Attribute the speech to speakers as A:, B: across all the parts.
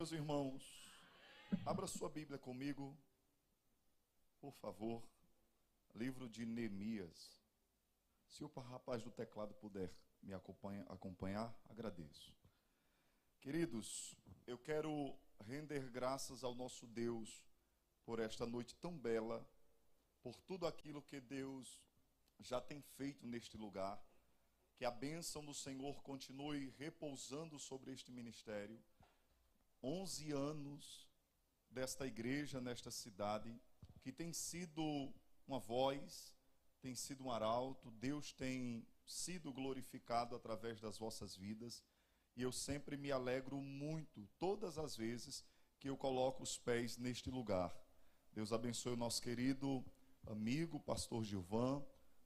A: Meus irmãos, abra sua Bíblia comigo, por favor, livro de Neemias. Se o rapaz do teclado puder me acompanhar, agradeço. Queridos, eu quero render graças ao nosso Deus por esta noite tão bela, por tudo aquilo que Deus já tem feito neste lugar, que a bênção do Senhor continue repousando sobre este ministério. 11 anos desta igreja, nesta cidade, que tem sido uma voz, tem sido um arauto, Deus tem sido glorificado através das vossas vidas, e eu sempre me alegro muito, todas as vezes que eu coloco os pés neste lugar. Deus abençoe o nosso querido amigo, pastor Gilvan,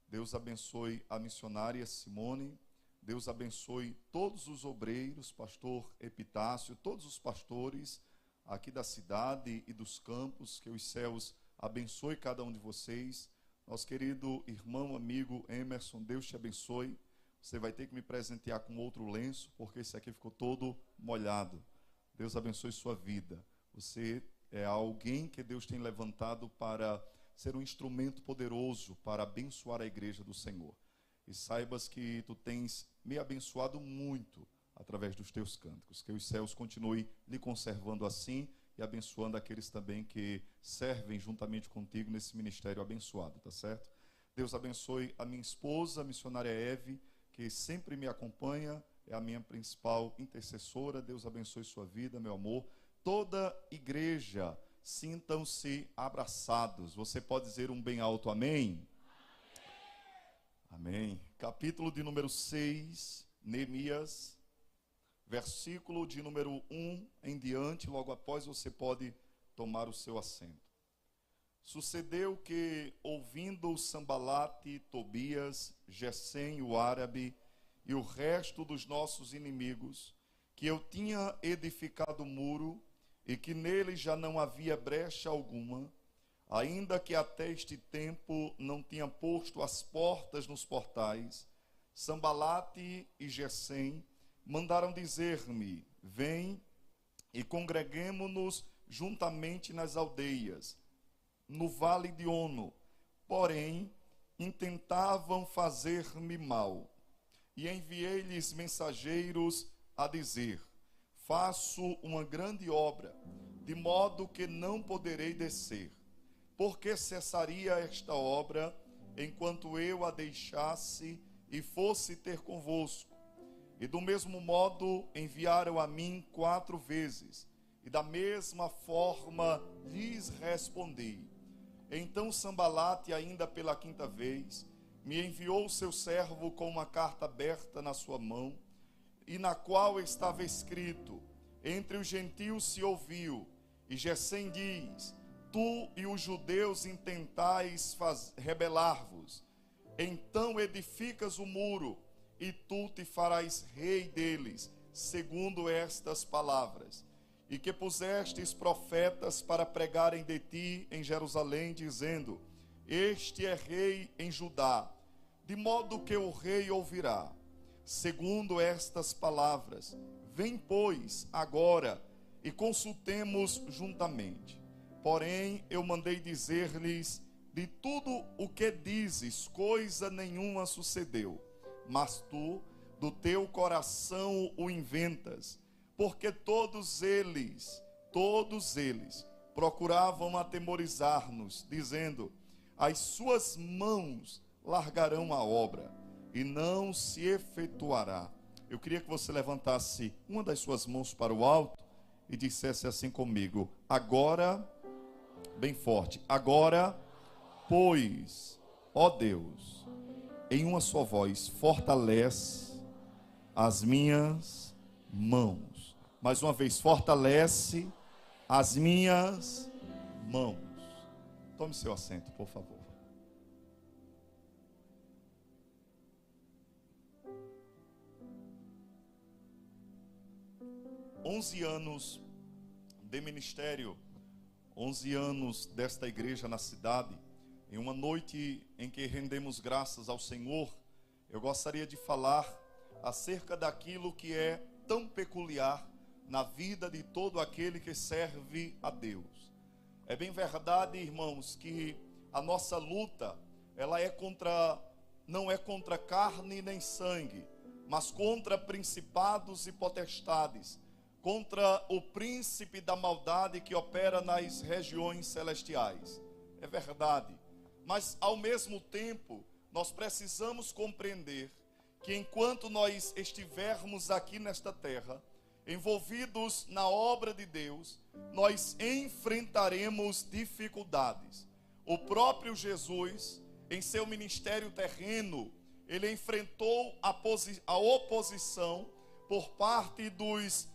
A: Deus abençoe a missionária Simone, Deus abençoe todos os obreiros, pastor Epitácio, todos os pastores aqui da cidade e dos campos, que os céus abençoe cada um de vocês. Nosso querido irmão, amigo Emerson, Deus te abençoe. Você vai ter que me presentear com outro lenço, porque esse aqui ficou todo molhado. Deus abençoe sua vida. Você é alguém que Deus tem levantado para ser um instrumento poderoso para abençoar a igreja do Senhor. E saibas que tu tens me abençoado muito através dos teus cânticos. Que os céus continuem lhe conservando assim e abençoando aqueles também que servem juntamente contigo nesse ministério abençoado, tá certo? Deus abençoe a minha esposa, a missionária Eve, que sempre me acompanha, é a minha principal intercessora. Deus abençoe sua vida, meu amor. Toda igreja, sintam-se abraçados. Você pode dizer um bem alto amém? Amém. Capítulo de número 6, Neemias, versículo de número 1 em diante, logo após você pode tomar o seu assento. Sucedeu que, ouvindo Sambalate, Tobias, Gesem, o árabe, e o resto dos nossos inimigos, que eu tinha edificado o muro, e que nele já não havia brecha alguma, ainda que até este tempo não tinha posto as portas nos portais, Sambalate e Gesem mandaram dizer-me: vem e congreguemo-nos juntamente nas aldeias, no vale de Ono. Porém, intentavam fazer-me mal. E enviei-lhes mensageiros a dizer: faço uma grande obra, de modo que não poderei descer. Porque cessaria esta obra, enquanto eu a deixasse e fosse ter convosco? E do mesmo modo enviaram a mim 4 vezes, e da mesma forma lhes respondi. Então Sambalate, ainda pela 5ª vez, me enviou seu servo com uma carta aberta na sua mão, e na qual estava escrito: entre os gentios se ouviu, e Gesem diz: tu e os judeus intentais rebelar-vos. Então edificas o muro, e tu te farás rei deles, segundo estas palavras. E que pusestes profetas para pregarem de ti em Jerusalém, dizendo: este é rei em Judá, de modo que o rei ouvirá. Segundo estas palavras, vem, pois, agora, e consultemos juntamente. Porém, eu mandei dizer-lhes: de tudo o que dizes, coisa nenhuma sucedeu. Mas tu, do teu coração o inventas, porque todos eles, procuravam atemorizar-nos, dizendo: as suas mãos largarão a obra, e não se efetuará. Eu queria que você levantasse uma das suas mãos para o alto e dissesse assim comigo: agora, bem forte, agora, pois, ó Deus, em uma só voz, fortalece as minhas mãos. Mais uma vez, fortalece as minhas mãos. Tome seu assento, por favor. Onze anos de ministério, 11 anos desta igreja na cidade. Em uma noite em que rendemos graças ao Senhor, eu gostaria de falar acerca daquilo que é tão peculiar na vida de todo aquele que serve a Deus. É bem verdade, irmãos, que a nossa luta, ela não é contra carne nem sangue, mas contra principados e potestades, contra o príncipe da maldade que opera nas regiões celestiais. É verdade, mas ao mesmo tempo, nós precisamos compreender que enquanto nós estivermos aqui nesta terra, envolvidos na obra de Deus, nós enfrentaremos dificuldades. O próprio Jesus, em seu ministério terreno, ele enfrentou a oposição por parte dos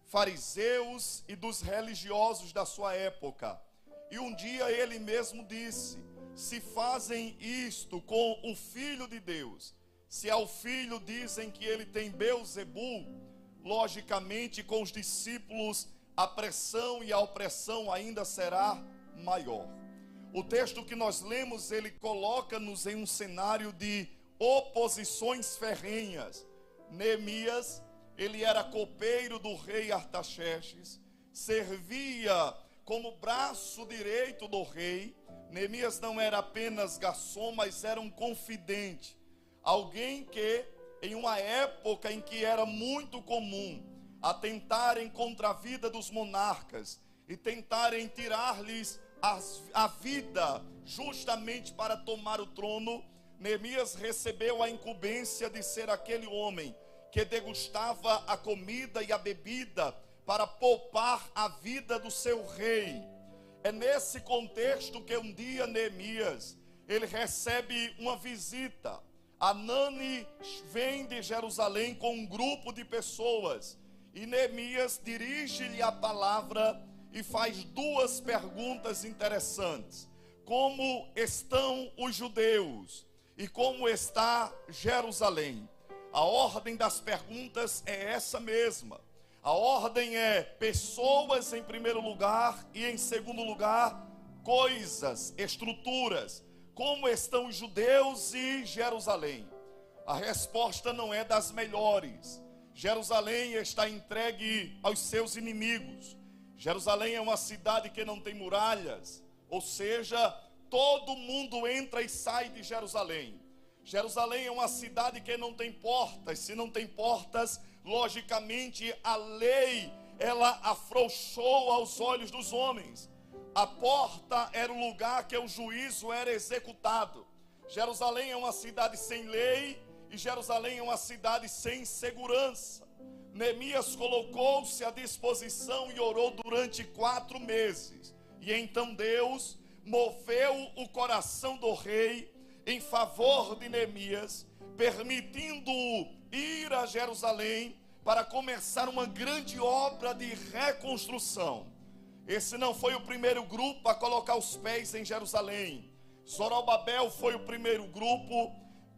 A: fariseus e dos religiosos da sua época. E um dia ele mesmo disse: se fazem isto com o Filho de Deus, se ao Filho dizem que ele tem Beelzebul, logicamente com os discípulos a pressão e a opressão ainda será maior. O texto que nós lemos, ele coloca-nos em um cenário de oposições ferrenhas. Neemias, ele era copeiro do rei Artaxerxes, servia como braço direito do rei. Neemias não era apenas garçom, mas era um confidente, alguém que, em uma época em que era muito comum atentarem contra a vida dos monarcas e tentarem tirar-lhes a vida justamente para tomar o trono, Neemias recebeu a incumbência de ser aquele homem que degustava a comida e a bebida para poupar a vida do seu rei. É nesse contexto que um dia Neemias, ele recebe uma visita. Anani vem de Jerusalém com um grupo de pessoas e Neemias dirige-lhe a palavra e faz duas perguntas interessantes: como estão os judeus e como está Jerusalém? A ordem das perguntas é essa mesma. A ordem é pessoas em primeiro lugar e em segundo lugar coisas, estruturas. Como estão os judeus e Jerusalém? A resposta não é das melhores. Jerusalém está entregue aos seus inimigos. Jerusalém é uma cidade que não tem muralhas, ou seja, todo mundo entra e sai de Jerusalém. Jerusalém é uma cidade que não tem portas. Se não tem portas, logicamente a lei, ela afrouxou aos olhos dos homens. A porta era o lugar que o juízo era executado. Jerusalém é uma cidade sem lei e Jerusalém é uma cidade sem segurança. Neemias colocou-se à disposição e orou durante 4 meses. E então Deus moveu o coração do rei em favor de Neemias, permitindo-o ir a Jerusalém para começar uma grande obra de reconstrução. Esse não foi o primeiro grupo a colocar os pés em Jerusalém. Zorobabel foi o primeiro grupo,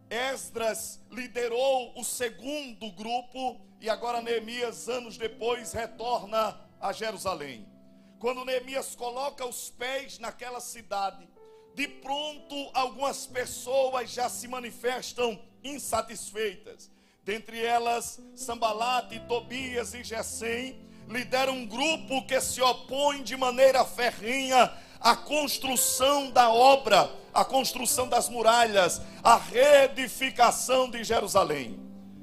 A: Esdras liderou o segundo grupo e agora Neemias, anos depois, retorna a Jerusalém. Quando Neemias coloca os pés naquela cidade, de pronto algumas pessoas já se manifestam insatisfeitas. Dentre elas, Sambalate, Tobias e Gesem lideram um grupo que se opõe de maneira ferrenha à construção da obra, à construção das muralhas, à reedificação de Jerusalém.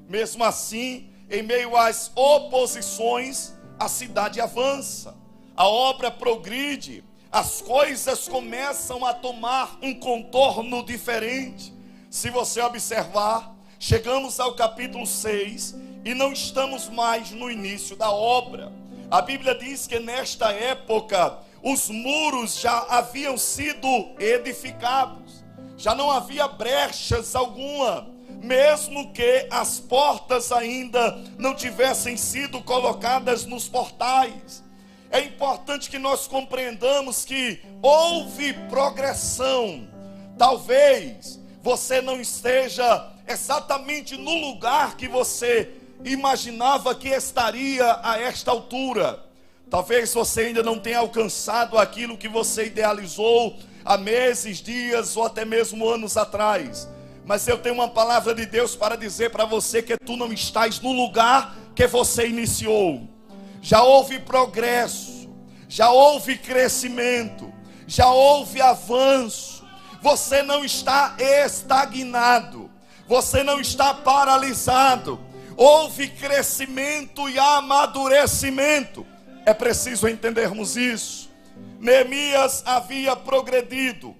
A: Mesmo assim, em meio às oposições, a cidade avança, a obra progride, as coisas começam a tomar um contorno diferente. Se você observar, chegamos ao capítulo 6 e não estamos mais no início da obra. A Bíblia diz que nesta época os muros já haviam sido edificados, já não havia brechas alguma, mesmo que as portas ainda não tivessem sido colocadas nos portais. É importante que nós compreendamos que houve progressão. Talvez você não esteja exatamente no lugar que você imaginava que estaria a esta altura. Talvez você ainda não tenha alcançado aquilo que você idealizou há meses, dias ou até mesmo anos atrás. Mas eu tenho uma palavra de Deus para dizer para você que tu não estás no lugar que você iniciou. já houve progresso, já houve crescimento, já houve avanço. Você não está estagnado, você não está paralisado. Houve crescimento e amadurecimento. É preciso entendermos isso. Neemias havia progredido.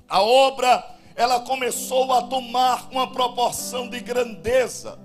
A: A obra, ela começou a tomar uma proporção de grandeza,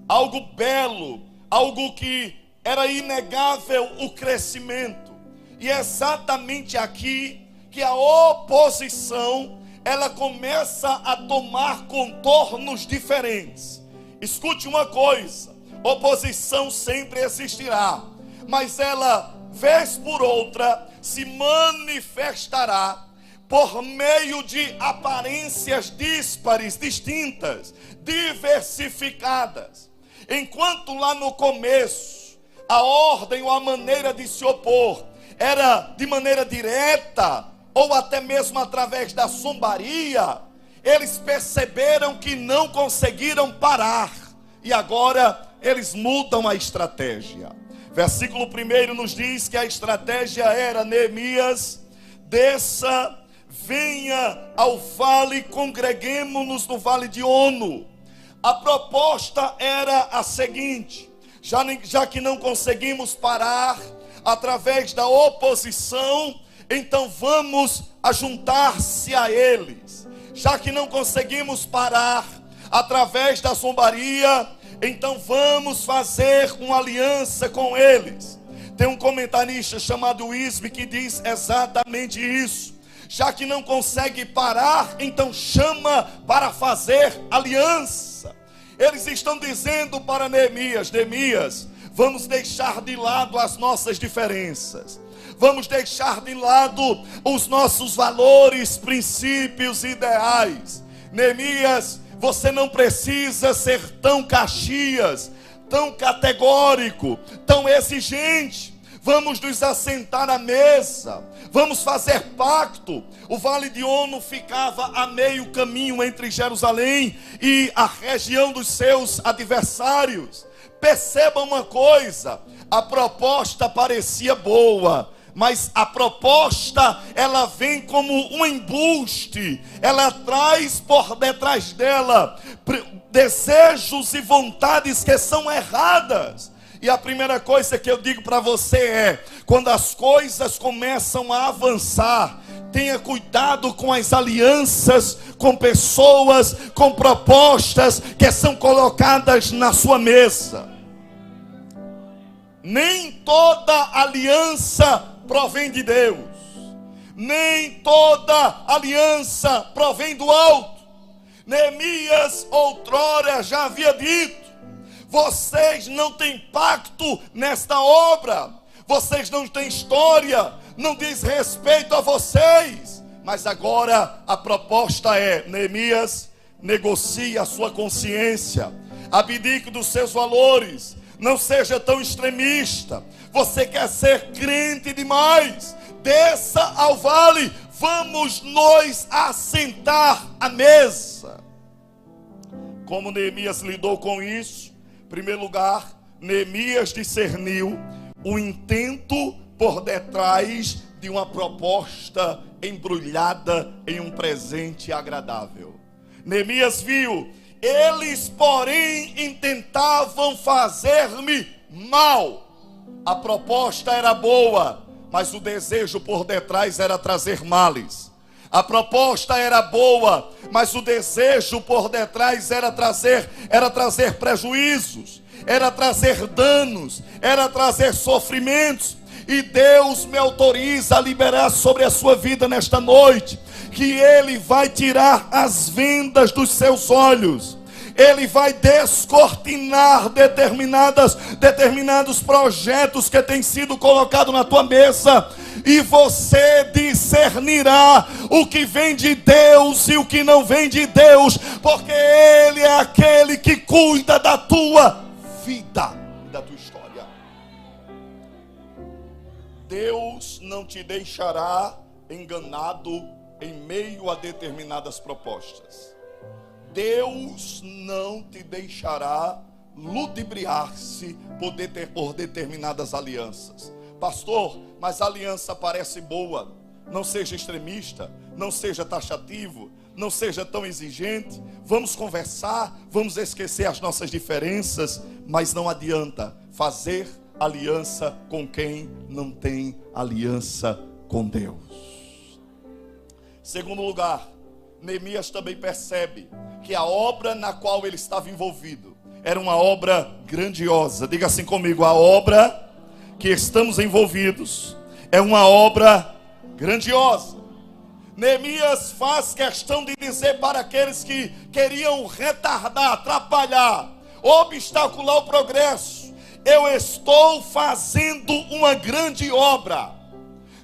A: algo belo, algo que era inegável o crescimento. E é exatamente aqui que a oposição, ela começa a tomar contornos diferentes. Escute uma coisa, oposição sempre existirá, mas ela, vez por outra, se manifestará por meio de aparências díspares, distintas, diversificadas. Enquanto lá no começo, a ordem ou a maneira de se opor era de maneira direta, ou até mesmo através da zombaria, eles perceberam que não conseguiram parar, e agora eles mudam a estratégia. Versículo 1 nos diz que a estratégia era: Neemias, desça, venha ao vale, congreguemo-nos no vale de Ono. A proposta era a seguinte: já que não conseguimos parar através da oposição, então vamos ajuntar-se a eles. Já que não conseguimos parar através da zombaria, então vamos fazer uma aliança com eles. Tem um comentarista chamado Wisby que diz exatamente isso. Já que não consegue parar, então chama para fazer aliança. Eles estão dizendo para Neemias: Neemias, vamos deixar de lado as nossas diferenças. Vamos deixar de lado os nossos valores, princípios e ideais. Neemias, você não precisa ser tão Caxias, tão categórico, tão exigente. Vamos nos assentar à mesa, vamos fazer pacto. O vale de Ono ficava a meio caminho entre Jerusalém e a região dos seus adversários. Perceba uma coisa, a proposta parecia boa, mas a proposta, ela vem como um embuste, ela traz por detrás dela desejos e vontades que são erradas. E a primeira coisa que eu digo para você é: quando as coisas começam a avançar, tenha cuidado com as alianças, com pessoas, com propostas que são colocadas na sua mesa. Nem toda aliança provém de Deus, nem toda aliança provém do alto. Neemias outrora já havia dito: vocês não têm pacto nesta obra, vocês não têm história, não diz respeito a vocês. Mas agora a proposta é: Neemias, negocie a sua consciência, abdique dos seus valores, não seja tão extremista. Você quer ser crente demais? Desça ao vale, vamos nós assentar à mesa. Como Neemias lidou com isso? Em primeiro lugar, Neemias discerniu o intento por detrás de uma proposta embrulhada em um presente agradável. Neemias viu: eles, porém, intentavam fazer-me mal. A proposta era boa, mas o desejo por detrás era trazer males. A proposta era boa, mas o desejo por detrás era trazer prejuízos, era trazer danos, era trazer sofrimentos. E Deus me autoriza a liberar sobre a sua vida nesta noite que Ele vai tirar as vendas dos seus olhos. Ele vai descortinar determinados projetos que têm sido colocados na tua mesa, e você discernirá o que vem de Deus e o que não vem de Deus, porque Ele é aquele que cuida da tua vida, da tua história. Deus não te deixará enganado em meio a determinadas propostas. Deus não te deixará ludibriar-se por determinadas alianças. Pastor, mas a aliança parece boa. Não seja extremista, não seja taxativo, não seja tão exigente. Vamos conversar, vamos esquecer as nossas diferenças, mas não adianta fazer aliança com quem não tem aliança com Deus. Segundo lugar, Neemias também percebe que a obra na qual ele estava envolvido era uma obra grandiosa. Diga assim comigo: a obra que estamos envolvidos é uma obra grandiosa. Neemias faz questão de dizer para aqueles que queriam retardar, atrapalhar, obstacular o progresso: eu estou fazendo uma grande obra.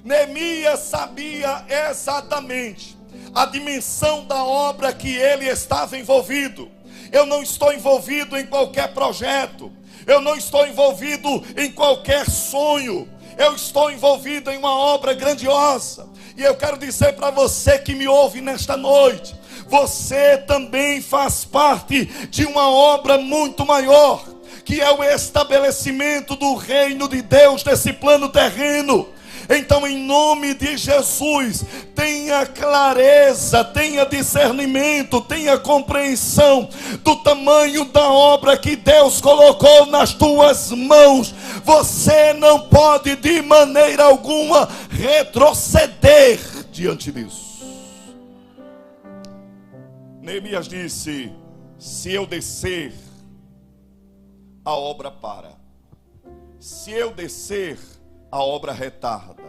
A: Neemias sabia exatamente a dimensão da obra que ele estava envolvido. Eu não estou envolvido em qualquer projeto, eu não estou envolvido em qualquer sonho, eu estou envolvido em uma obra grandiosa. E eu quero dizer para você que me ouve nesta noite: você também faz parte de uma obra muito maior, que é o estabelecimento do reino de Deus nesse plano terreno. Então, em nome de Jesus, tenha clareza, tenha discernimento, tenha compreensão do tamanho da obra que Deus colocou nas tuas mãos. Você não pode de maneira alguma retroceder diante disso. Neemias disse: se eu descer, a obra para. Se eu descer, a obra retarda.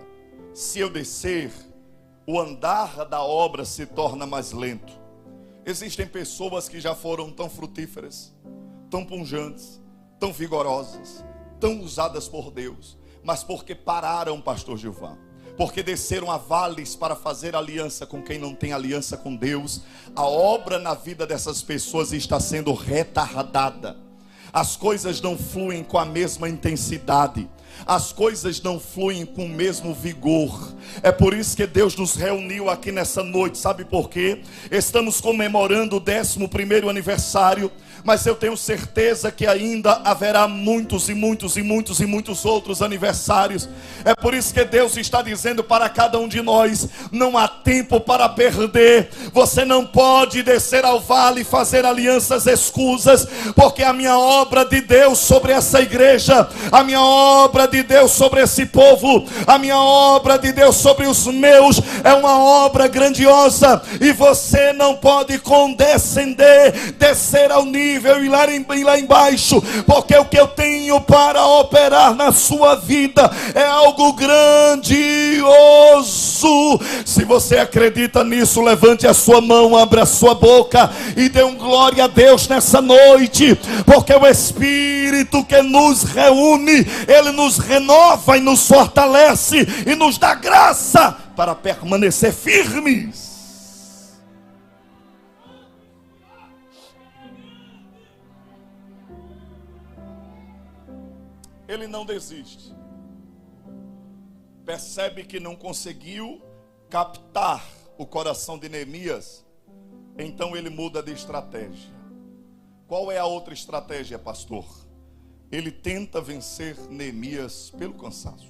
A: Se eu descer, o andar da obra se torna mais lento. Existem pessoas que já foram tão frutíferas, tão pujantes, tão vigorosas, tão usadas por Deus, mas porque pararam, pastor Gilvan, porque desceram a vales para fazer aliança com quem não tem aliança com Deus, a obra na vida dessas pessoas está sendo retardada. As coisas não fluem com a mesma intensidade, as coisas não fluem com o mesmo vigor. É por isso que Deus nos reuniu aqui nessa noite. Sabe por quê? Estamos comemorando o 11º aniversário, mas eu tenho certeza que ainda haverá muitos outros aniversários. É por isso que Deus está dizendo para cada um de nós: não há tempo para perder. Você não pode descer ao vale e fazer alianças escusas, porque a minha obra de Deus sobre essa igreja, a minha obra de Deus sobre esse povo, a minha obra de Deus sobre os meus, é uma obra grandiosa, e você não pode condescender, descer ao nível e lá embaixo, porque o que eu tenho para operar na sua vida é algo grandioso. Se você acredita nisso, levante a sua mão, abra a sua boca e dê glória a Deus nessa noite, porque o Espírito que nos reúne, Ele nos renova e nos fortalece e nos dá graça para permanecer firmes. Ele não desiste. Percebe que não conseguiu captar o coração de Neemias, então ele muda de estratégia. Qual é a outra estratégia, pastor? Ele tenta vencer Neemias pelo cansaço.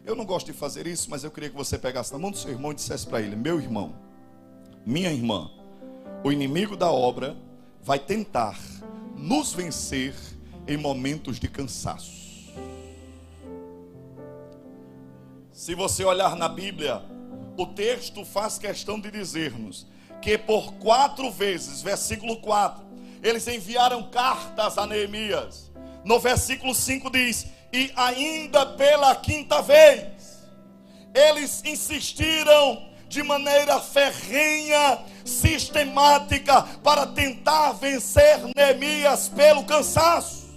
A: Eu não gosto de fazer isso, mas eu queria que você pegasse na mão do seu irmão e dissesse para ele: meu irmão, minha irmã, o inimigo da obra vai tentar nos vencer em momentos de cansaço. Se você olhar na Bíblia, o texto faz questão de dizer-nos que por 4 vezes, versículo 4, eles enviaram cartas a Neemias. No versículo 5 diz: e ainda pela 5ª vez, eles insistiram de maneira ferrenha, sistemática, para tentar vencer Neemias pelo cansaço.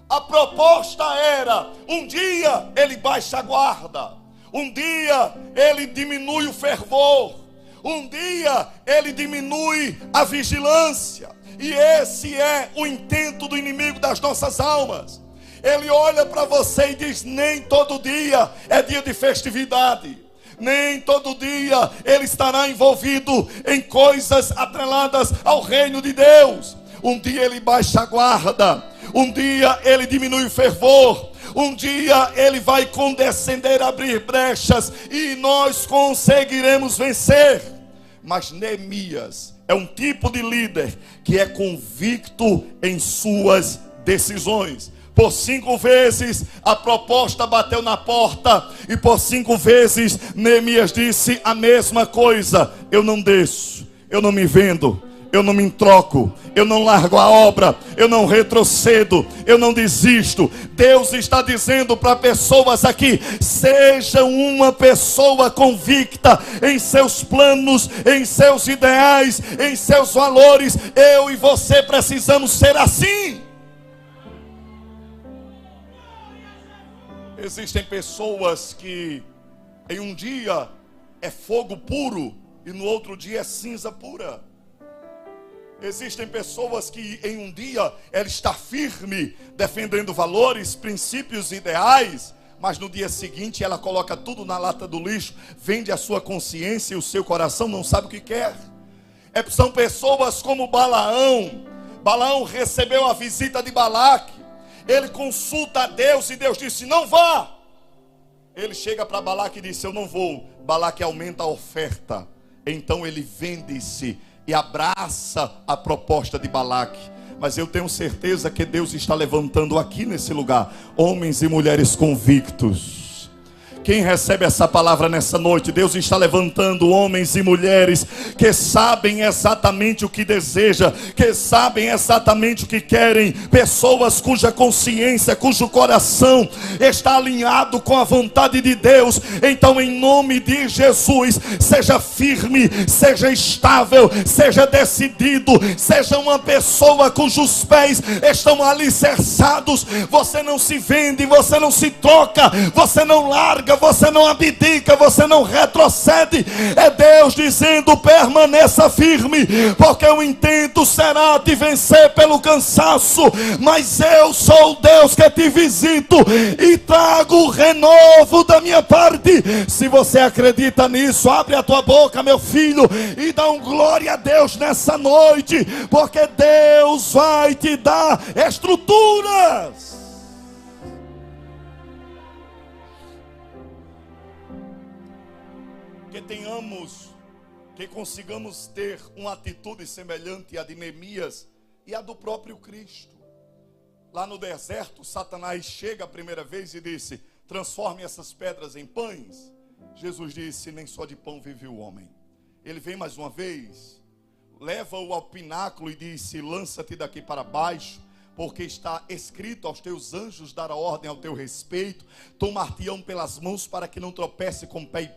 A: A proposta era: um dia ele baixa a guarda, um dia ele diminui o fervor, um dia ele diminui a vigilância. E esse é o intento do inimigo das nossas almas. Ele olha para você e diz: nem todo dia é dia de festividade, nem todo dia ele estará envolvido em coisas atreladas ao reino de Deus. Um dia ele baixa a guarda, Um dia ele diminui o fervor. Um dia ele vai condescender, abrir brechas, e nós conseguiremos vencer. Mas Neemias é um tipo de líder que é convicto em suas decisões. Por 5 vezes a proposta bateu na porta, e por 5 vezes Neemias disse a mesma coisa: eu não desço, eu não me vendo, eu não me troco, eu não largo a obra, eu não retrocedo, eu não desisto. Deus está dizendo para pessoas aqui: seja uma pessoa convicta em seus planos, em seus ideais, em seus valores. Eu e você precisamos ser assim. Existem pessoas que em um dia é fogo puro e no outro dia é cinza pura. Existem pessoas que em um dia ela está firme, defendendo valores, princípios, ideais, mas no dia seguinte ela coloca tudo na lata do lixo, vende a sua consciência e o seu coração não sabe o que quer. São pessoas como Balaão. Balaão recebeu a visita de Balaque. Ele consulta a Deus e Deus disse: não vá. Ele chega para Balaque e disse: eu não vou. Balaque aumenta a oferta. Então ele vende-se e abraça a proposta de Balaque. Mas eu tenho certeza que Deus está levantando aqui nesse lugar homens e mulheres convictos. Quem recebe essa palavra nessa noite? Deus está levantando homens e mulheres que sabem exatamente o que deseja, que sabem exatamente o que querem, pessoas cuja consciência, cujo coração está alinhado com a vontade de Deus. Então, em nome de Jesus, seja firme, seja estável, seja decidido, seja uma pessoa cujos pés estão alicerçados. Você não se vende, você não se troca, você não larga, você não abdica, você não retrocede. É Deus dizendo: permaneça firme, porque o intento será te vencer pelo cansaço, mas eu sou o Deus que te visito e trago o renovo da minha parte. Se você acredita nisso, abre a tua boca, meu filho, e dá um glória a Deus nessa noite, porque Deus vai te dar estruturas. Que consigamos ter uma atitude semelhante à de Neemias e à do próprio Cristo. Lá no deserto, Satanás chega a primeira vez e disse: transforme essas pedras em pães. Jesus disse: nem só de pão vive o homem. Ele vem mais uma vez, leva-o ao pináculo e disse: lança-te daqui para baixo, porque está escrito: aos teus anjos dará ordem ao teu respeito, tomar-te-ão pelas mãos para que não tropece com pé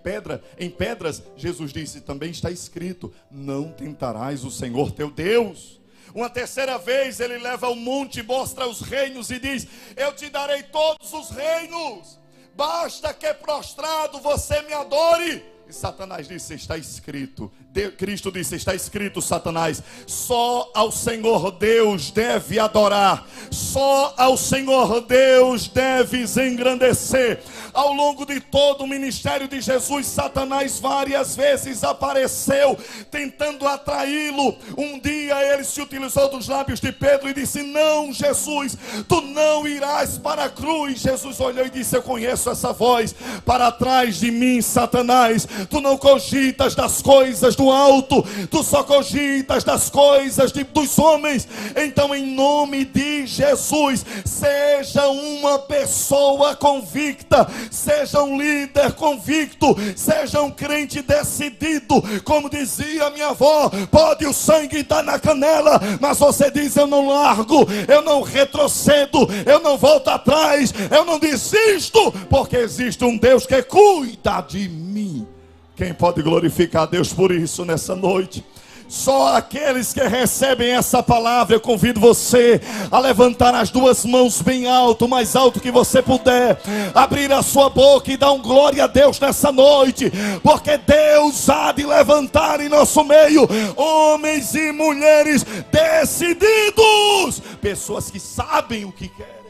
A: em pedras. Jesus disse: também está escrito: não tentarás o Senhor teu Deus. Uma terceira vez ele leva ao monte, mostra os reinos e diz: eu te darei todos os reinos, basta que prostrado você me adore. E Satanás disse: está escrito. Cristo disse: está escrito, Satanás, só ao Senhor Deus deve adorar, só ao Senhor Deus deves engrandecer. Ao longo de todo o ministério de Jesus, Satanás várias vezes apareceu tentando atraí-lo. Um dia ele se utilizou dos lábios de Pedro e disse: não, Jesus, tu não irás para a cruz. Jesus olhou e disse: eu conheço essa voz. Para trás de mim, Satanás, tu não cogitas das coisas do alto, tu só cogitas das coisas dos homens. Então, em nome de Jesus, seja uma pessoa convicta, seja um líder convicto, seja um crente decidido. Como dizia minha avó: pode o sangue estar na canela, mas você diz: eu não largo, eu não retrocedo, eu não volto atrás, eu não desisto, porque existe um Deus que cuida de mim. Quem pode glorificar a Deus por isso nessa noite? Só aqueles que recebem essa palavra. Eu convido você a levantar as duas mãos bem alto, o mais alto que você puder, abrir a sua boca e dar um glória a Deus nessa noite, porque Deus há de levantar em nosso meio homens e mulheres decididos, pessoas que sabem o que querem.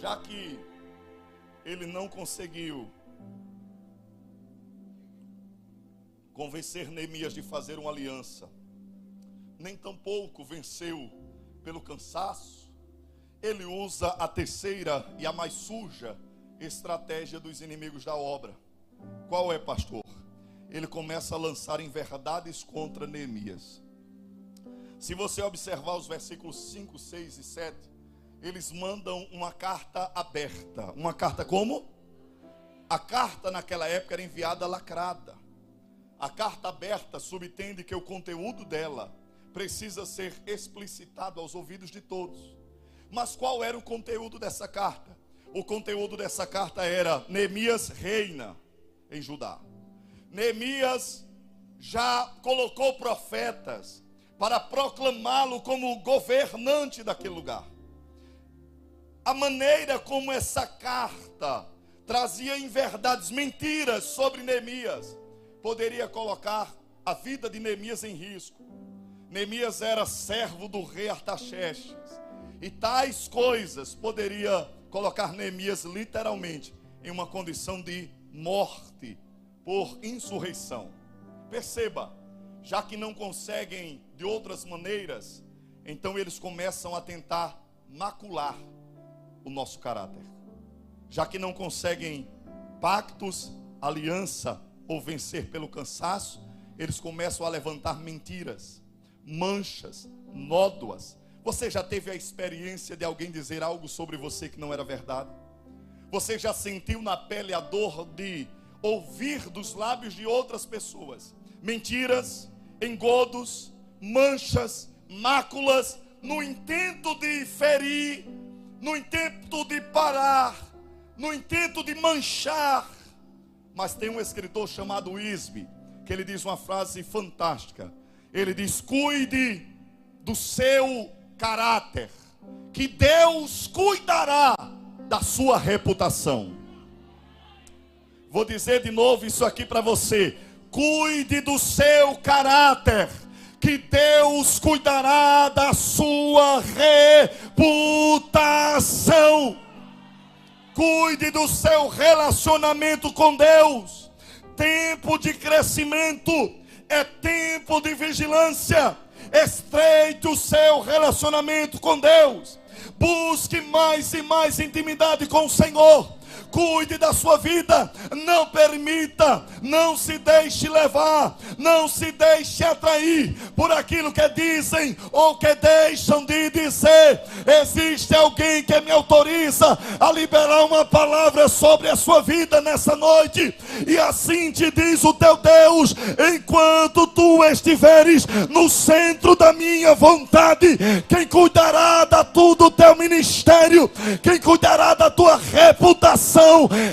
A: Já que ele não conseguiu convencer Neemias de fazer uma aliança, nem tampouco venceu pelo cansaço. Ele usa a terceira e a mais suja estratégia dos inimigos da obra. Qual é, pastor? Ele começa a lançar inverdades contra Neemias. Se você observar os versículos 5, 6 e 7, eles mandam uma carta aberta. Uma carta como? A carta naquela época era enviada lacrada. A carta aberta subtende que o conteúdo dela precisa ser explicitado aos ouvidos de todos. Mas qual era o conteúdo dessa carta? O conteúdo dessa carta era: Neemias reina em Judá. Neemias já colocou profetas para proclamá-lo como governante daquele lugar. A maneira como essa carta trazia inverdades, mentiras sobre Neemias, poderia colocar a vida de Neemias em risco. Neemias era servo do rei Artaxerxes, e tais coisas poderia colocar Neemias literalmente em uma condição de morte por insurreição. Perceba, já que não conseguem de outras maneiras, então eles começam a tentar macular o nosso caráter. Já que não conseguem pactos, aliança ou vencer pelo cansaço, eles começam a levantar mentiras, manchas, nódoas. Você já teve a experiência de alguém dizer algo sobre você que não era verdade? Você já sentiu na pele a dor de ouvir dos lábios de outras pessoas mentiras, engodos, manchas, máculas, no intento de ferir, no intento de parar, no intento de manchar? Mas tem um escritor chamado Wisby, que ele diz uma frase fantástica. Ele diz: cuide do seu caráter, que Deus cuidará da sua reputação. Vou dizer de novo isso aqui para você: cuide do seu caráter, que Deus cuidará da sua reputação. Cuide do seu relacionamento com Deus. Tempo de crescimento é tempo de vigilância. Estreite o seu relacionamento com Deus. Busque mais e mais intimidade com o Senhor. Cuide da sua vida, não permita, não se deixe levar, não se deixe atrair por aquilo que dizem ou que deixam de dizer. Existe alguém que me autoriza a liberar uma palavra sobre a sua vida nessa noite, e assim te diz o teu Deus: enquanto tu estiveres no centro da minha vontade, quem cuidará da tudo teu ministério, quem cuidará da tua reputação,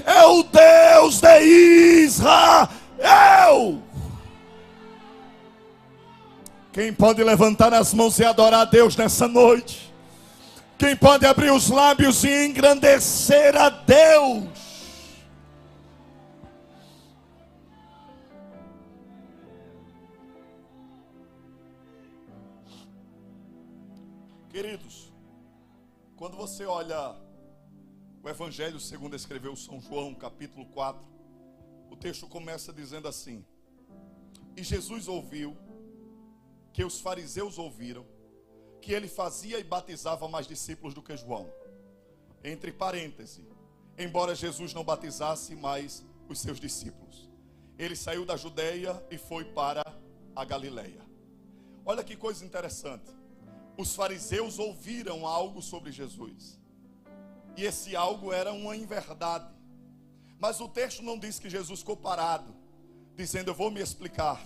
A: é o Deus de Israel. Quem pode levantar as mãos e adorar a Deus nessa noite? Quem pode abrir os lábios e engrandecer a Deus? Queridos, quando você olha o Evangelho segundo escreveu São João, capítulo 4, o texto começa dizendo assim: e Jesus ouviu que os fariseus ouviram que ele fazia e batizava mais discípulos do que João. Entre parênteses, embora Jesus não batizasse mais os seus discípulos, ele saiu da Judeia e foi para a Galileia. Olha que coisa interessante. Os fariseus ouviram algo sobre Jesus, e esse algo era uma inverdade. Mas o texto não diz que Jesus ficou parado, dizendo: eu vou me explicar,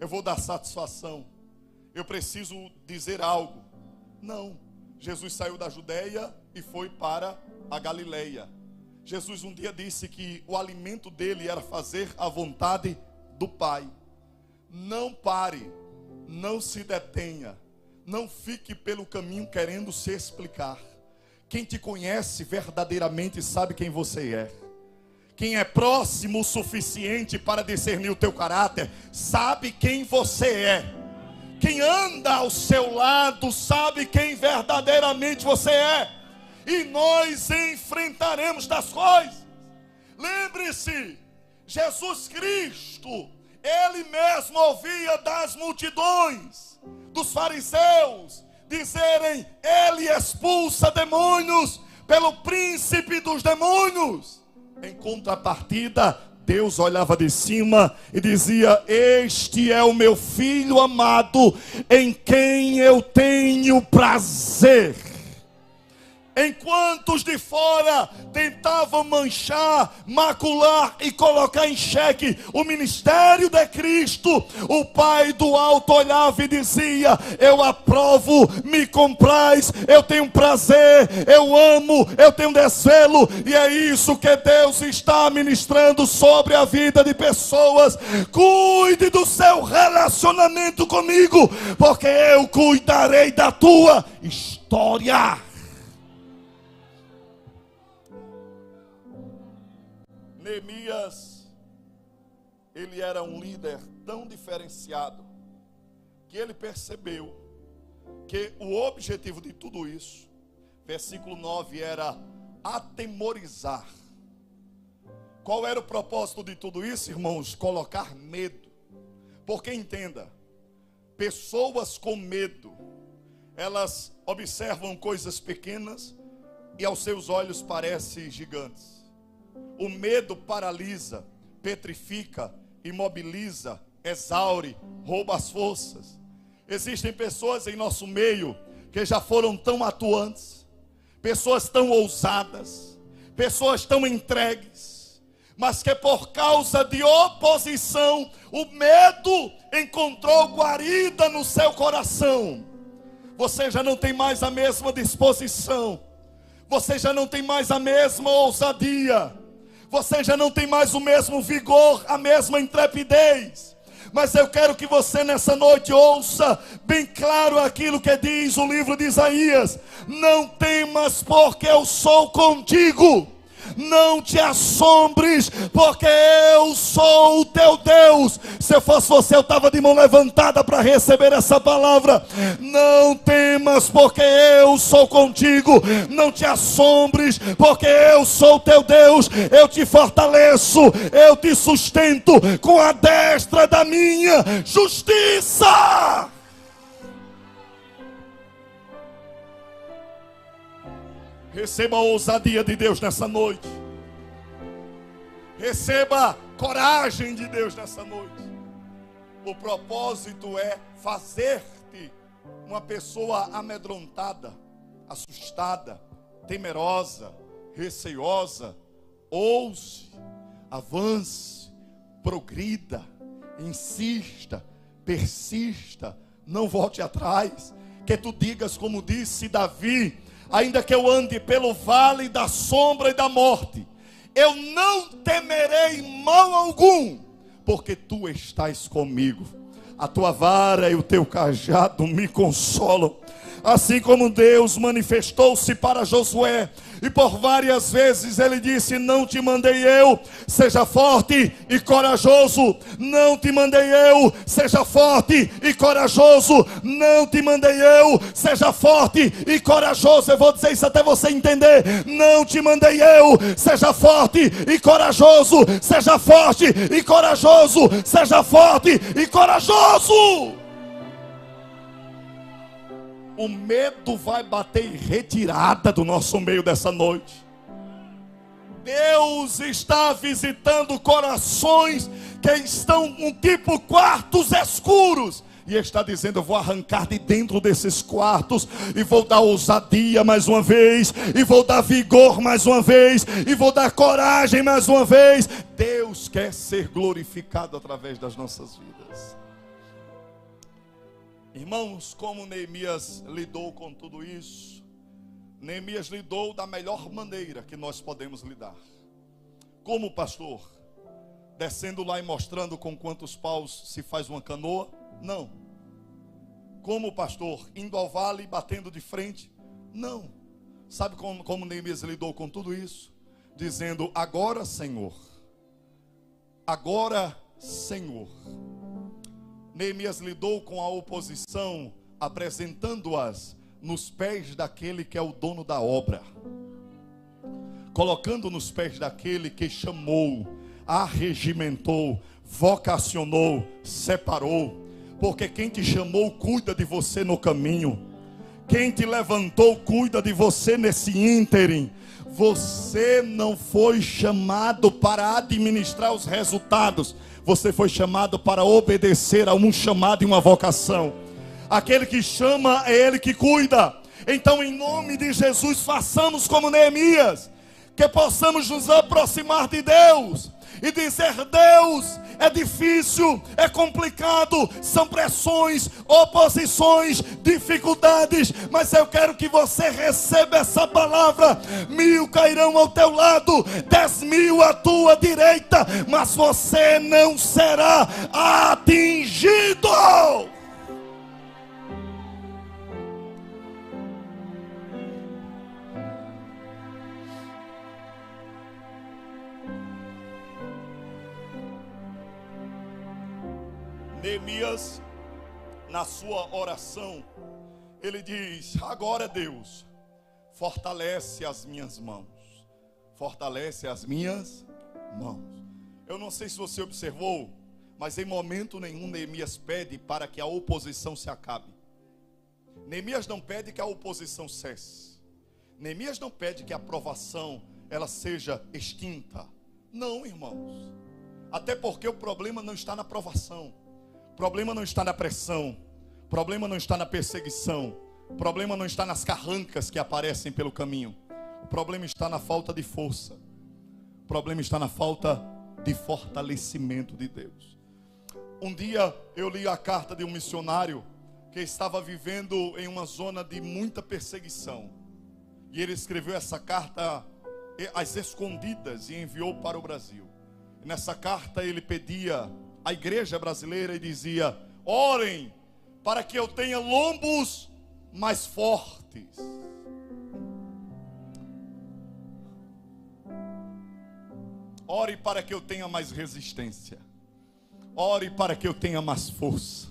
A: eu vou dar satisfação, eu preciso dizer algo. Não, Jesus saiu da Judeia e foi para a Galileia. Jesus um dia disse que o alimento dele era fazer a vontade do Pai. Não pare, não se detenha, não fique pelo caminho querendo se explicar. Quem te conhece verdadeiramente sabe quem você é. Quem é próximo o suficiente para discernir o teu caráter sabe quem você é. Quem anda ao seu lado sabe quem verdadeiramente você é. E nós enfrentaremos das coisas. Lembre-se, Jesus Cristo, Ele mesmo ouvia das multidões, dos fariseus, dizerem: ele expulsa demônios pelo príncipe dos demônios. Em contrapartida, Deus olhava de cima e dizia: este é o meu filho amado, em quem eu tenho prazer. Enquanto os de fora tentavam manchar, macular e colocar em xeque o ministério de Cristo, o Pai do alto olhava e dizia: eu aprovo, me compraz, eu tenho prazer, eu amo, eu tenho desvelo. E é isso que Deus está ministrando sobre a vida de pessoas. Cuide do seu relacionamento comigo, porque eu cuidarei da tua história. Neemias, ele era um líder tão diferenciado, que ele percebeu que o objetivo de tudo isso, versículo 9, era atemorizar. Qual era o propósito de tudo isso, irmãos? Colocar medo. Porque entenda, pessoas com medo, elas observam coisas pequenas e aos seus olhos parecem gigantes. O medo paralisa, petrifica, imobiliza, exaure, rouba as forças. Existem pessoas em nosso meio que já foram tão atuantes, pessoas tão ousadas, pessoas tão entregues, mas que por causa de oposição, o medo encontrou guarida no seu coração. Você já não tem mais a mesma disposição, você já não tem mais a mesma ousadia, você já não tem mais o mesmo vigor, a mesma intrepidez. Mas eu quero que você nessa noite ouça bem claro aquilo que diz o livro de Isaías: não temas, porque eu sou contigo. Não te assombres, porque eu sou o teu Deus. Se eu fosse você, eu estava de mão levantada para receber essa palavra. Não temas, porque eu sou contigo. Não te assombres, porque eu sou o teu Deus. Eu te fortaleço, eu te sustento com a destra da minha justiça. Receba a ousadia de Deus nessa noite. Receba a coragem de Deus nessa noite. O propósito é fazer-te uma pessoa amedrontada, assustada, temerosa, receiosa. Ouse, avance, progrida, insista, persista, não volte atrás. Que tu digas como disse Davi: ainda que eu ande pelo vale da sombra e da morte, eu não temerei mal algum, porque tu estás comigo. A tua vara e o teu cajado me consolam. Assim como Deus manifestou-se para Josué, e por várias vezes ele disse: não te mandei eu, seja forte e corajoso. Não te mandei eu, seja forte e corajoso. Não te mandei eu, seja forte e corajoso. Eu vou dizer isso até você entender. Não te mandei eu, seja forte e corajoso. Seja forte e corajoso. Seja forte e corajoso. O medo vai bater em retirada do nosso meio dessa noite. Deus está visitando corações que estão tipo quartos escuros. E está dizendo: eu vou arrancar de dentro desses quartos, e vou dar ousadia mais uma vez, e vou dar vigor mais uma vez, e vou dar coragem mais uma vez. Deus quer ser glorificado através das nossas vidas. Irmãos, como Neemias lidou com tudo isso? Neemias lidou da melhor maneira que nós podemos lidar. Como pastor? Descendo lá e mostrando com quantos paus se faz uma canoa? Não. Como pastor? Indo ao vale e batendo de frente? Não. Sabe como Neemias lidou com tudo isso? Dizendo: agora, Senhor. Agora, Senhor. Neemias lidou com a oposição, apresentando-as nos pés daquele que é o dono da obra, colocando nos pés daquele que chamou, arregimentou, vocacionou, separou. Porque quem te chamou cuida de você no caminho. Quem te levantou cuida de você nesse ínterim. Você não foi chamado para administrar os resultados. Você foi chamado para obedecer a um chamado e uma vocação. Aquele que chama é Ele que cuida. Então, em nome de Jesus, façamos como Neemias, que possamos nos aproximar de Deus e dizer: Deus, é difícil, é complicado, são pressões, oposições, dificuldades, mas eu quero que você receba essa palavra. 1000 cairão ao teu lado, 10.000 à tua direita, mas você não será atingido. Neemias, na sua oração, ele diz: agora, Deus, fortalece as minhas mãos. Fortalece as minhas mãos. Eu não sei se você observou, mas em momento nenhum Neemias pede para que a oposição se acabe. Neemias não pede que a oposição cesse. Neemias não pede que a provação ela seja extinta. Não, irmãos. Até porque o problema não está na provação. O problema não está na pressão. O problema não está na perseguição. O problema não está nas carrancas que aparecem pelo caminho. O problema está na falta de força. O problema está na falta de fortalecimento de Deus. Um dia eu li a carta de um missionário que estava vivendo em uma zona de muita perseguição. E ele escreveu essa carta às escondidas e enviou para o Brasil. E nessa carta ele pedia à igreja brasileira e dizia: orem para que eu tenha lombos mais fortes. Ore para que eu tenha mais resistência. Ore para que eu tenha mais força.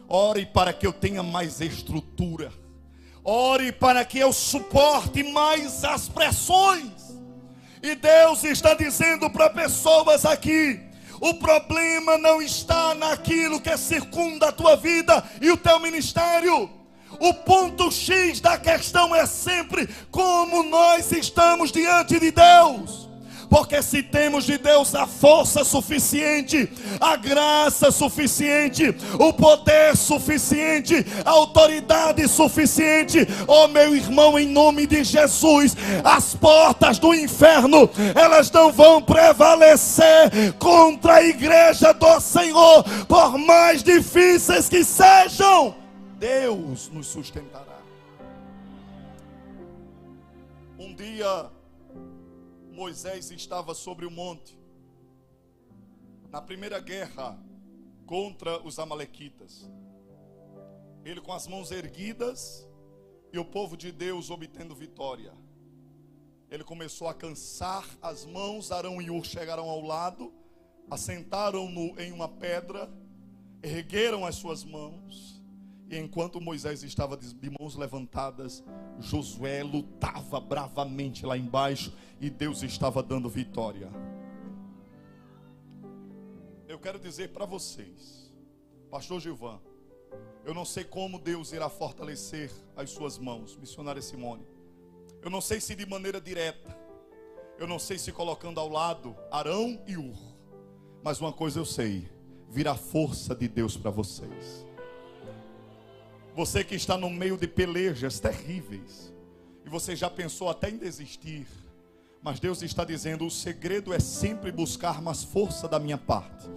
A: Ore para que eu tenha mais estrutura. Ore para que eu suporte mais as pressões. E Deus está dizendo para pessoas aqui: o problema não está naquilo que circunda a tua vida e o teu ministério. O ponto X da questão é sempre como nós estamos diante de Deus. Porque se temos de Deus a força suficiente, a graça suficiente, o poder suficiente, a autoridade suficiente, oh meu irmão, em nome de Jesus, as portas do inferno, elas não vão prevalecer contra a igreja do Senhor, por mais difíceis que sejam. Deus nos sustentará. Um dia Moisés estava sobre o monte, na primeira guerra contra os amalequitas. Ele com as mãos erguidas e o povo de Deus obtendo vitória. Ele começou a cansar as mãos. Arão e Ur chegaram ao lado, assentaram-no em uma pedra, ergueram as suas mãos. E enquanto Moisés estava de mãos levantadas, Josué lutava bravamente lá embaixo e Deus estava dando vitória. Eu quero dizer para vocês, pastor Gilvan, eu não sei como Deus irá fortalecer as suas mãos, missionária Simone. Eu não sei se de maneira direta, eu não sei se colocando ao lado Arão e Ur, mas uma coisa eu sei: virá força de Deus para vocês. Você que está no meio de pelejas terríveis, e você já pensou até em desistir, mas Deus está dizendo: o segredo é sempre buscar mais força da minha parte.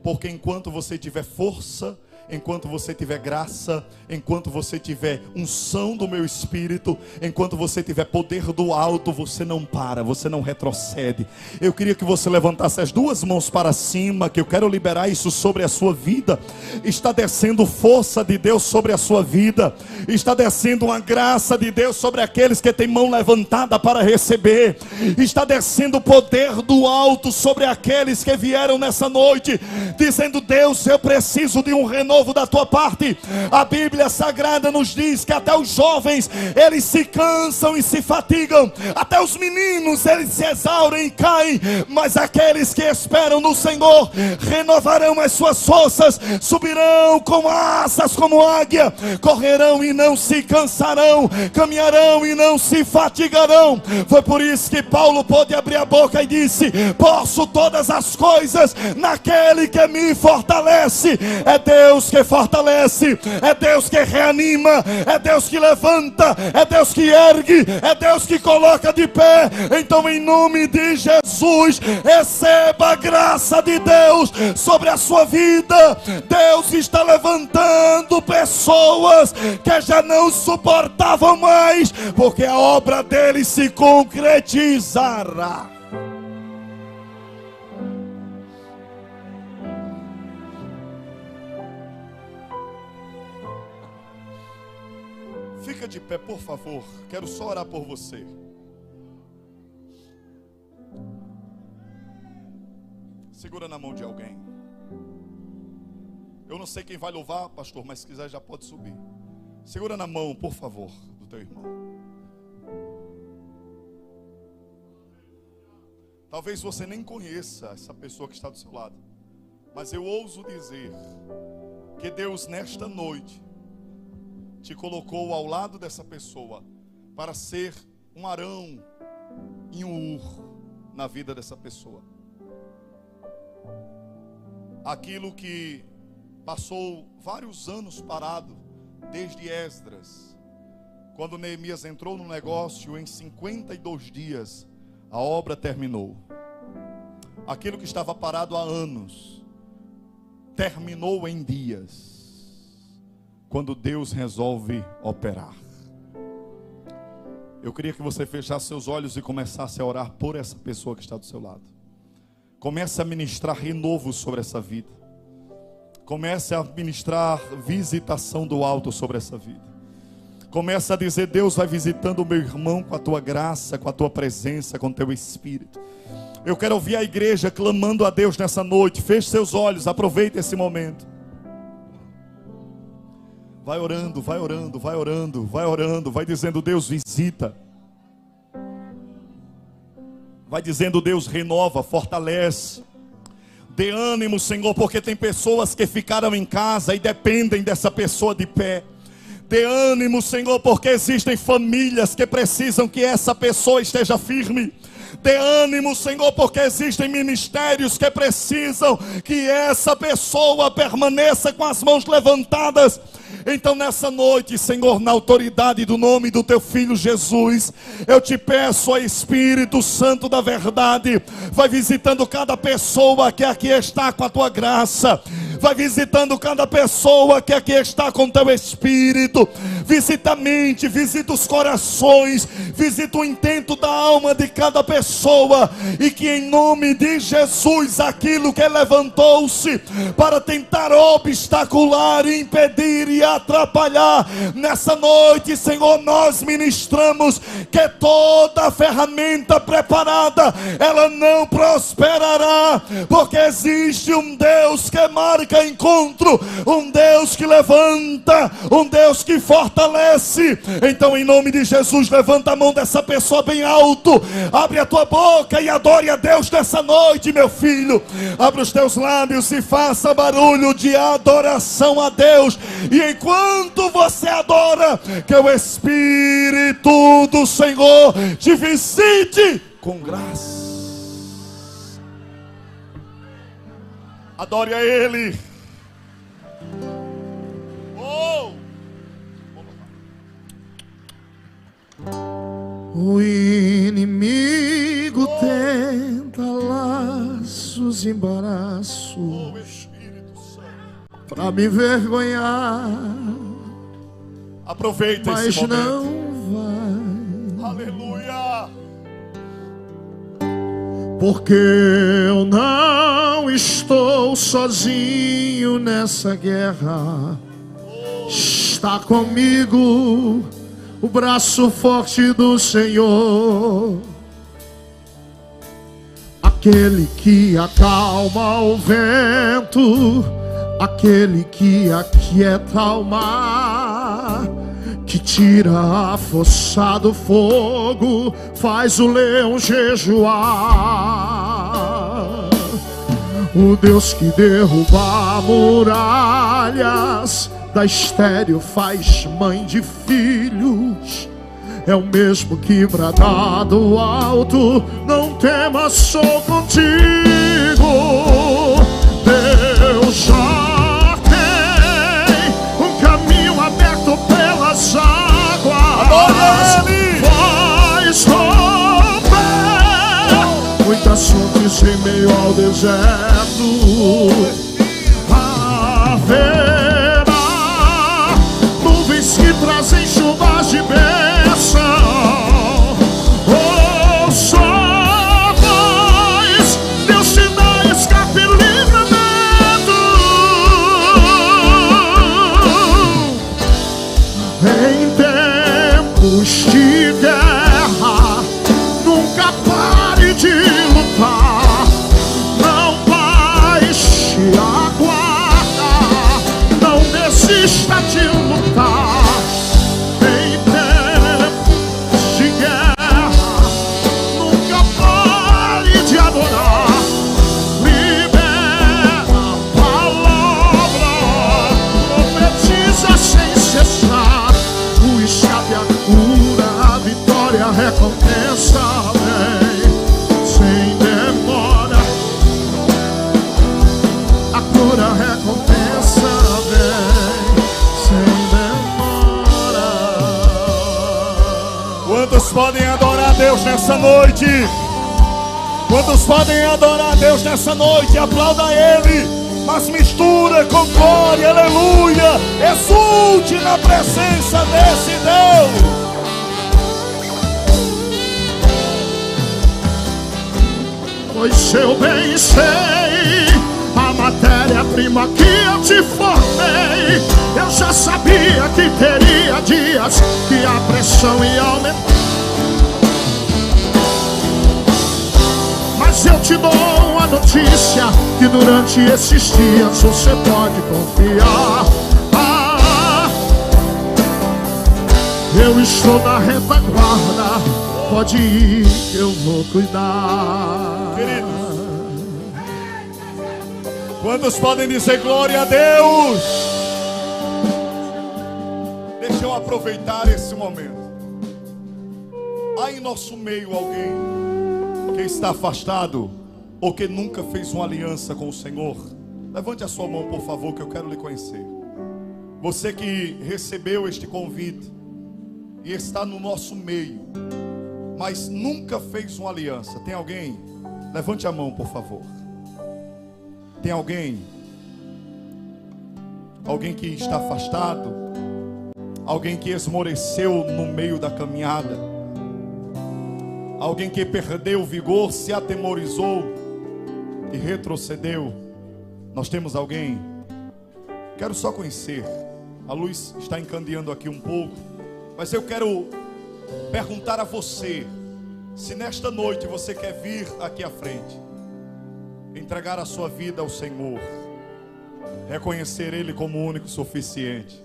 A: Porque enquanto você tiver força, enquanto você tiver graça, enquanto você tiver unção do meu Espírito, enquanto você tiver poder do alto, você não para, você não retrocede. Eu queria que você levantasse as duas mãos para cima, que eu quero liberar isso sobre a sua vida. Está descendo força de Deus sobre a sua vida, está descendo uma graça de Deus sobre aqueles que têm mão levantada para receber, está descendo o poder do alto sobre aqueles que vieram nessa noite, dizendo: Deus, eu preciso de um renovo renovo da tua parte. A Bíblia Sagrada nos diz que até os jovens, eles se cansam e se fatigam, até os meninos, eles se exaurem e caem, mas aqueles que esperam no Senhor renovarão as suas forças, subirão com asas como águia, correrão e não se cansarão, caminharão e não se fatigarão. Foi por isso que Paulo pôde abrir a boca e disse: posso todas as coisas naquele que me fortalece. É Deus que fortalece, é Deus que reanima, é Deus que levanta, é Deus que ergue, é Deus que coloca de pé. Então, em nome de Jesus, receba a graça de Deus sobre a sua vida. Deus está levantando pessoas que já não suportavam mais, porque a obra dele se concretizará. Fica de pé, por favor. Quero só orar por você. Segura na mão de alguém. Eu não sei quem vai louvar, pastor, mas se quiser já pode subir. Segura na mão, por favor, do teu irmão. Talvez você nem conheça essa pessoa que está do seu lado, mas eu ouso dizer que Deus nesta noite te colocou ao lado dessa pessoa para ser um Arão e um Ur na vida dessa pessoa. Aquilo que passou vários anos parado, desde Esdras, quando Neemias entrou no negócio, em 52 dias a obra terminou. Aquilo que estava parado há anos terminou em dias, quando Deus resolve operar. Eu queria que você fechasse seus olhos e começasse a orar por essa pessoa que está do seu lado. Comece a ministrar renovo sobre essa vida. Comece a ministrar visitação do alto sobre essa vida. Comece a dizer: Deus vai visitando o meu irmão com a tua graça, com a tua presença, com o teu espírito. Eu quero ouvir a igreja clamando a Deus nessa noite. Feche seus olhos, aproveite esse momento. Vai orando, vai orando, vai orando, vai orando, vai dizendo: Deus visita. Vai dizendo: Deus renova, fortalece. Dê ânimo, Senhor, porque tem pessoas que ficaram em casa e dependem dessa pessoa de pé. Dê ânimo, Senhor, porque existem famílias que precisam que essa pessoa esteja firme. Dê ânimo, Senhor, porque existem ministérios que precisam que essa pessoa permaneça com as mãos levantadas. Então nessa noite, Senhor, na autoridade do nome do teu Filho Jesus, eu te peço, ó Espírito Santo da verdade, vai visitando cada pessoa que aqui está com a tua graça. Vai visitando cada pessoa que aqui está com teu Espírito. Visita a mente, visita os corações, visita o intento da alma de cada pessoa. E que em nome de Jesus, aquilo que levantou-se para tentar obstacular, impedir e atrapalhar, nessa noite, Senhor, nós ministramos que toda ferramenta preparada, ela não prosperará, porque existe um Deus que marca encontro, um Deus que levanta, um Deus que fortalece. Então, em nome de Jesus, levanta a mão dessa pessoa bem alto, abre a tua boca e adore a Deus nessa noite, meu filho. Abre os teus lábios e faça barulho de adoração a Deus. E enquanto você adora, que o Espírito do Senhor te visite com graça. Adore a Ele. Oh!
B: O inimigo tenta laços e embaraços para me envergonhar.
A: Aproveita
B: mas
A: esse momento.
B: Não vai.
A: Aleluia.
B: Porque eu não estou sozinho nessa guerra. Está comigo o braço forte do Senhor, aquele que acalma o vento aquele que aquieta o mar, que tira a força do fogo, faz o leão jejuar. O Deus que derruba muralhas, da estéril faz mãe de filhos, é o mesmo que brada do alto: não temas, sou contigo. Deus já tem um caminho aberto pelas águas.
A: Adore Ele!
B: Faz romper muitas fontes em meio ao deserto. Haverá nuvens que trazem chuvas de bênção. Oh, só voz, Deus te dá escape e livramento. Em tempos de guerra, nunca pare de lutar. Não baixe a guarda, não desista de lutar. Em tempos de guerra, nunca pare de adorar. Libera a palavra, profetiza sem cessar. O escape, a cura, a vitória, a recompensa vem sem demora. A cura, a recompensa vem sem demora.
A: Quantos podem adorar a Deus nessa noite? Quantos podem adorar a Deus nessa noite? Aplauda Ele, mas mistura com glória, aleluia. Exulte na presença desse Deus.
B: Pois eu bem sei a matéria-prima que eu te formei. Eu já sabia que teria dias que a pressão ia aumentar. Mas eu te dou a notícia que durante esses dias você pode confiar. Eu estou na retaguarda, pode ir que eu vou cuidar.
A: Queridos, quantos podem dizer glória a Deus? Deixa eu aproveitar esse momento. Há em nosso meio alguém que está afastado ou que nunca fez uma aliança com o Senhor? Levante a sua mão, por favor, que eu quero lhe conhecer. Você que recebeu este convite e está no nosso meio, mas nunca fez uma aliança. Tem alguém? Levante a mão, por favor. Tem alguém? Alguém que está afastado? Alguém que esmoreceu no meio da caminhada? Alguém que perdeu o vigor, se atemorizou e retrocedeu? Nós temos alguém? Quero só conhecer. A luz está encandeando aqui um pouco, mas eu quero perguntar a você, se nesta noite você quer vir aqui à frente, entregar a sua vida ao Senhor, reconhecer Ele como o único suficiente.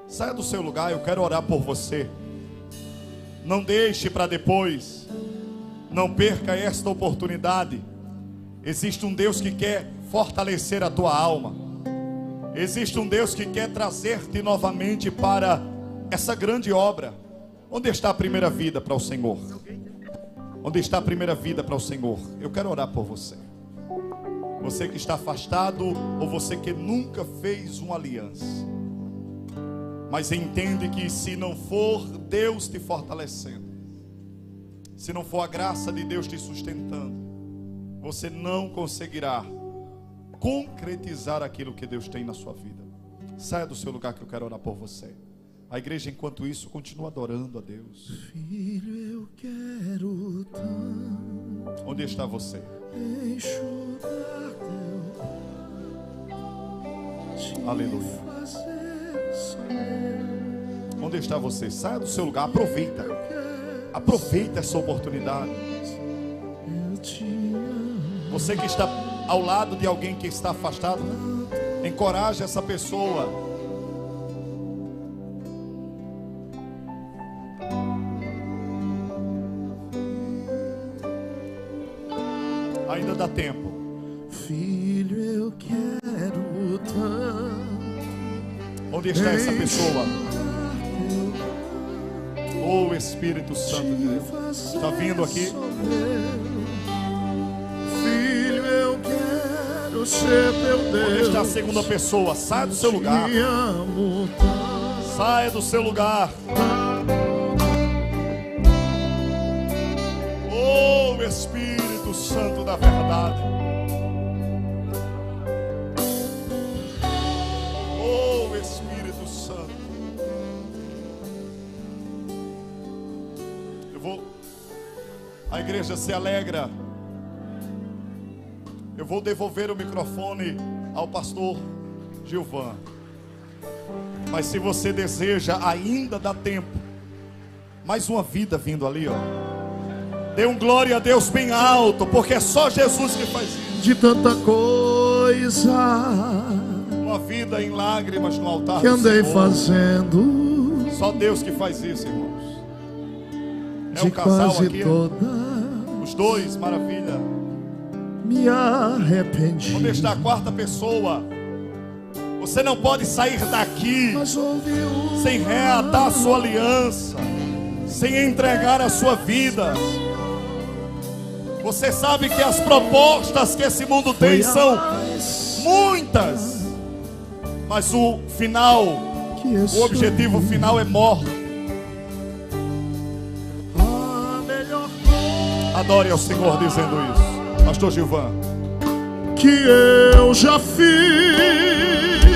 A: Saia do seu lugar, eu quero orar por você. Não deixe para depois. Não perca esta oportunidade. Existe um Deus que quer fortalecer a tua alma. Existe um Deus que quer trazer-te novamente para essa grande obra. Onde está a primeira vida para o Senhor? Onde está a primeira vida para o Senhor? Eu quero orar por você. Você que está afastado, ou você que nunca fez uma aliança, mas entende que se não for Deus te fortalecendo, se não for a graça de Deus te sustentando, você não conseguirá concretizar aquilo que Deus tem na sua vida. Saia do seu lugar que eu quero orar por você. A igreja, enquanto isso, continua adorando a Deus.
B: Filho, eu quero tanto.
A: Onde está você?
B: Enxugar teu,
A: Aleluia.
B: fazer sonhar.
A: Onde está você? Saia do seu lugar, aproveita. Aproveita essa oportunidade.
B: Eu te amo.
A: Você que está ao lado de alguém que está afastado, Encoraje essa pessoa. Ainda dá tempo.
B: Filho, eu quero tanto.
A: Onde está essa pessoa? Oh, Espírito Santo de Deus, está vindo aqui?
B: Filho, eu quero ser teu Deus.
A: Onde está a segunda pessoa? Saia do seu lugar. Saia do seu lugar. Oh, Espírito Santo da verdade. Oh, Espírito Santo. A igreja se alegra. Eu vou devolver o microfone ao pastor Gilvan. Mas se você deseja, ainda dá tempo. Mais uma vida vindo ali, ó. Dê um glória a Deus bem alto, porque é só Jesus que faz isso.
B: De tanta coisa
A: Uma vida em lágrimas no altar
B: que andei
A: do Senhor.
B: Fazendo.
A: Só Deus que faz isso, irmãos. É
B: De
A: um casal
B: quase
A: aqui.
B: toda
A: Os dois, maravilha.
B: me arrependi.
A: Onde está a quarta pessoa? Você não pode sair daqui
B: Mas ouvi
A: sem reatar a sua aliança, sem entregar a sua vida. Você sabe que as propostas que esse mundo tem são muitas, mas o final, o objetivo final é morte. Adore ao Senhor dizendo isso. Pastor Gilvan.
B: Que eu já fiz